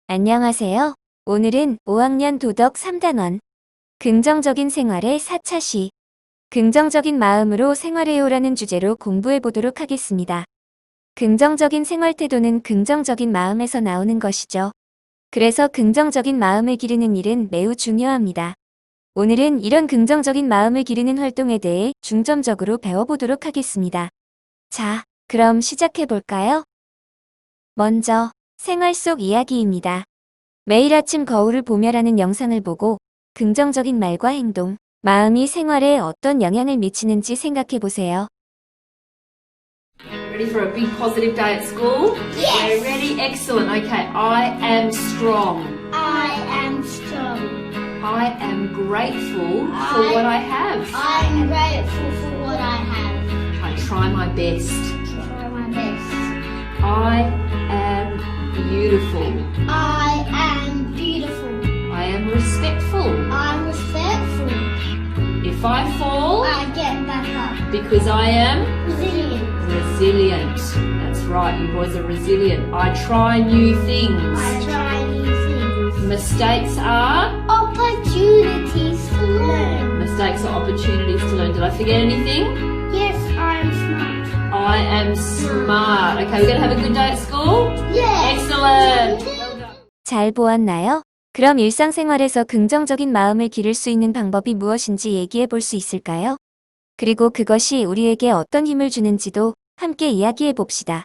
안녕하세요. 오늘은 5학년 도덕 3단원 긍정적인 생활의 4차 시 긍정적인 마음으로 생활해요라는 주제로 공부해 보도록 하겠습니다. 긍정적인 생활 태도는 긍정적인 마음에서 나오는 것이죠. 그래서 긍정적인 마음을 기르는 일은 매우 중요합니다. 오늘은 이런 긍정적인 마음을 기르는 활동에 대해 중점적으로 배워보도록 하겠습니다. 자, 그럼 시작해 볼까요? 먼저 생활 속 이야기입니다. 매일 아침 거울을 보며라는 영상을 보고 긍정적인 말과 행동, 마음이 생활에 어떤 영향을 미치는지 생각해 보세요. Ready for a big positive day at school? Yes. Okay, ready? Excellent. Okay, I am strong. I am strong. I am grateful for what I have. I'm grateful for what I have. I try my best. Try my best. I am beautiful. I am beautiful. I am respectful. I'm respectful. If I fall, I get back up. because I am Resilient. resilient. That's right, you boys are resilient. I try new things. I try new things. Mistakes are? Opportunities to learn. Mistakes are opportunities to learn. Did I forget anything? Yes, I'm smart. I am smart. Okay, we're going to have a good day at school? Yes. Excellent. 잘 보았나요? 그럼 일상생활에서 긍정적인 마음을 기를 수 있는 방법이 무엇인지 얘기해 볼 수 있을까요? 그리고 그것이 우리에게 어떤 힘을 주는지도 함께 이야기해 봅시다.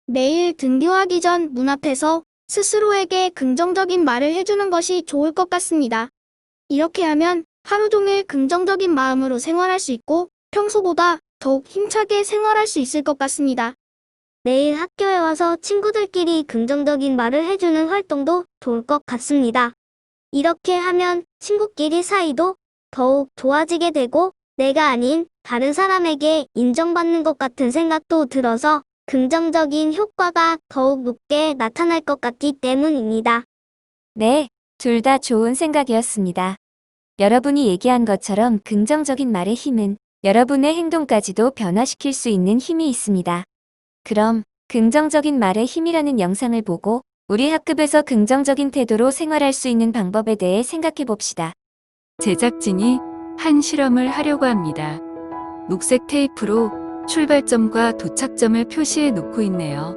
매일 등교하기 전 문 앞에서 스스로에게 긍정적인 말을 해주는 것이 좋을 것 같습니다. 이렇게 하면 하루 종일 긍정적인 마음으로 생활할 수 있고 평소보다 더욱 힘차게 생활할 수 있을 것 같습니다. 매일 학교에 와서 친구들끼리 긍정적인 말을 해주는 활동도 좋을 것 같습니다. 이렇게 하면 친구끼리 사이도 더욱 좋아지게 되고 내가 아닌 다른 사람에게 인정받는 것 같은 생각도 들어서 긍정적인 효과가 더욱 높게 나타날 것 같기 때문입니다. 네, 둘 다 좋은 생각이었습니다. 여러분이 얘기한 것처럼 긍정적인 말의 힘은 여러분의 행동까지도 변화시킬 수 있는 힘이 있습니다. 그럼 긍정적인 말의 힘이라는 영상을 보고 우리 학급에서 긍정적인 태도로 생활할 수 있는 방법에 대해 생각해 봅시다. 제작진이 한 실험을 하려고 합니다. 녹색 테이프로 출발점과 도착점을 표시해 놓고 있네요.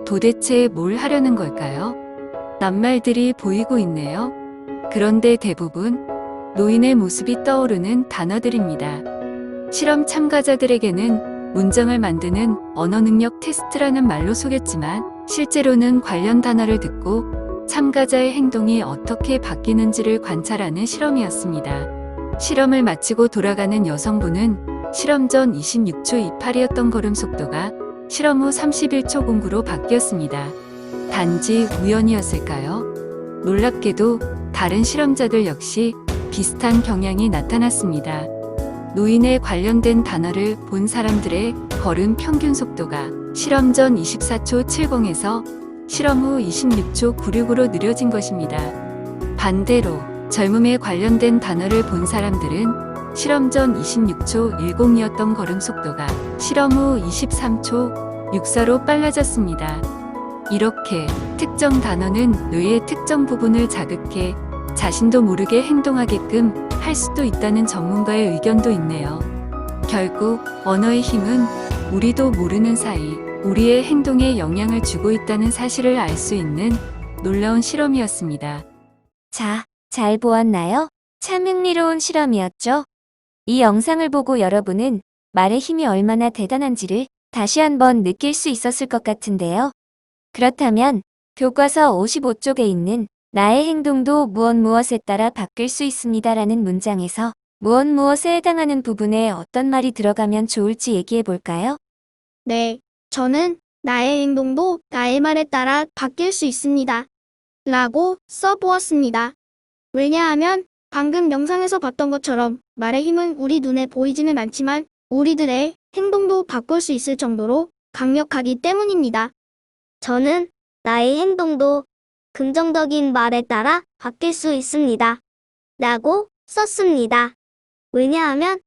도대체 뭘 하려는 걸까요? 낱말들이 보이고 있네요. 그런데 대부분 노인의 모습이 떠오르는 단어들입니다. 실험 참가자들에게는 문장을 만드는 언어능력 테스트라는 말로 속였지만 실제로는 관련 단어를 듣고 참가자의 행동이 어떻게 바뀌는지를 관찰하는 실험이었습니다. 실험을 마치고 돌아가는 여성분은 실험 전 26초 28이었던 걸음 속도가 실험 후 31초 09로 바뀌었습니다. 단지 우연이었을까요? 놀랍게도 다른 실험자들 역시 비슷한 경향이 나타났습니다. 노인에 관련된 단어를 본 사람들의 걸음 평균 속도가 실험 전 24초 70에서 실험 후 26초 96으로 느려진 것입니다. 반대로 젊음에 관련된 단어를 본 사람들은 실험 전 26초 10이었던 걸음 속도가 실험 후 23초 64로 빨라졌습니다. 이렇게 특정 단어는 뇌의 특정 부분을 자극해 자신도 모르게 행동하게끔 할 수도 있다는 전문가의 의견도 있네요. 결국 언어의 힘은 우리도 모르는 사이 우리의 행동에 영향을 주고 있다는 사실을 알 수 있는 놀라운 실험이었습니다. 자, 잘 보았나요? 참 흥미로운 실험이었죠? 이 영상을 보고 여러분은 말의 힘이 얼마나 대단한지를 다시 한번 느낄 수 있었을 것 같은데요. 그렇다면 교과서 55쪽에 있는 나의 행동도 무엇에 따라 바뀔 수 있습니다라는 문장에서 무엇에 해당하는 부분에 어떤 말이 들어가면 좋을지 얘기해 볼까요? 네, 저는 나의 행동도 나의 말에 따라 바뀔 수 있습니다. 라고 써보았습니다. 왜냐하면 방금 영상에서 봤던 것처럼 말의 힘은 우리 눈에 보이지는 않지만 우리들의 행동도 바꿀 수 있을 정도로 강력하기 때문입니다. 저는 나의 행동도 긍정적인 말에 따라 바뀔 수 있습니다. 라고 썼습니다. 왜냐하면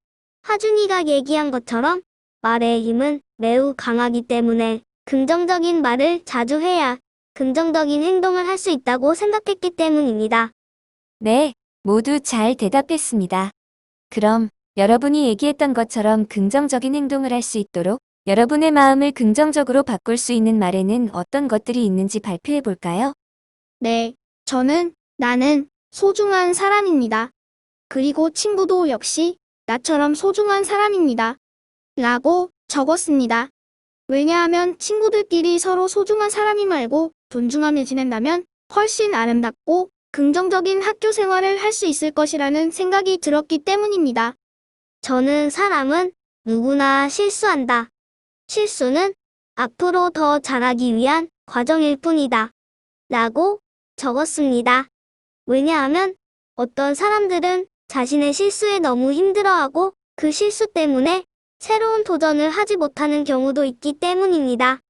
하준이가 얘기한 것처럼 말의 힘은 매우 강하기 때문에 긍정적인 말을 자주 해야 긍정적인 행동을 할 수 있다고 생각했기 때문입니다. 네, 모두 잘 대답했습니다. 그럼 여러분이 얘기했던 것처럼 긍정적인 행동을 할 수 있도록 여러분의 마음을 긍정적으로 바꿀 수 있는 말에는 어떤 것들이 있는지 발표해 볼까요? 네, 저는 나는 소중한 사람입니다. 그리고 친구도 역시 나처럼 소중한 사람입니다. 라고 적었습니다. 왜냐하면 친구들끼리 서로 소중한 사람임 알고 존중하며 지낸다면 훨씬 아름답고 긍정적인 학교 생활을 할 수 있을 것이라는 생각이 들었기 때문입니다. 저는 사람은 누구나 실수한다. 실수는 앞으로 더 잘하기 위한 과정일 뿐이다. 라고 적었습니다. 왜냐하면 어떤 사람들은 자신의 실수에 너무 힘들어하고 그 실수 때문에 새로운 도전을 하지 못하는 경우도 있기 때문입니다.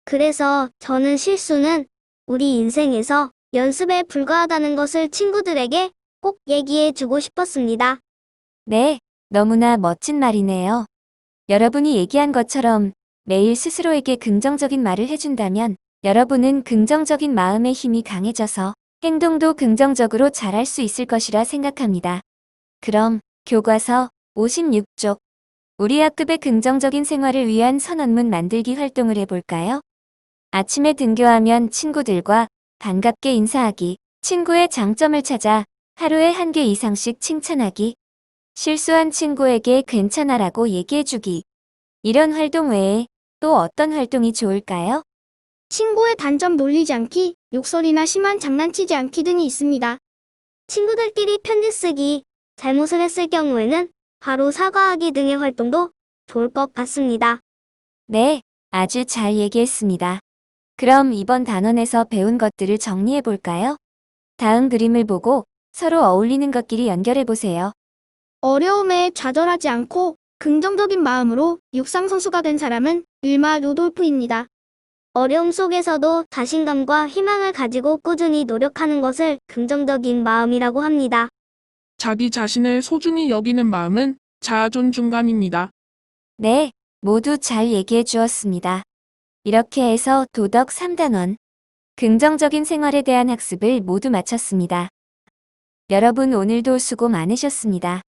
그래서 저는 실수는 우리 인생에서 연습에 불과하다는 것을 친구들에게 꼭 얘기해 주고 싶었습니다. 네, 너무나 멋진 말이네요. 여러분이 얘기한 것처럼 매일 스스로에게 긍정적인 말을 해준다면 여러분은 긍정적인 마음의 힘이 강해져서 행동도 긍정적으로 잘할 수 있을 것이라 생각합니다. 그럼 교과서 56쪽 우리 학급의 긍정적인 생활을 위한 선언문 만들기 활동을 해볼까요? 아침에 등교하면 친구들과 반갑게 인사하기, 친구의 장점을 찾아 하루에 1개 이상씩 칭찬하기, 실수한 친구에게 괜찮아라고 얘기해주기. 이런 활동 외에 또 어떤 활동이 좋을까요? 친구의 단점 놀리지 않기, 욕설이나 심한 장난치지 않기 등이 있습니다. 친구들끼리 편지 쓰기, 잘못을 했을 경우에는 바로 사과하기 등의 활동도 좋을 것 같습니다. 네, 아주 잘 얘기했습니다. 그럼 이번 단원에서 배운 것들을 정리해 볼까요? 다음 그림을 보고 서로 어울리는 것끼리 연결해 보세요. 어려움에 좌절하지 않고 긍정적인 마음으로 육상 선수가 된 사람은 윌마 루돌프입니다. 어려움 속에서도 자신감과 희망을 가지고 꾸준히 노력하는 것을 긍정적인 마음이라고 합니다. 자기 자신을 소중히 여기는 마음은 자아존중감입니다. 네, 모두 잘 얘기해 주었습니다. 이렇게 해서 도덕 3단원, 긍정적인 생활에 대한 학습을 모두 마쳤습니다. 여러분 오늘도 수고 많으셨습니다.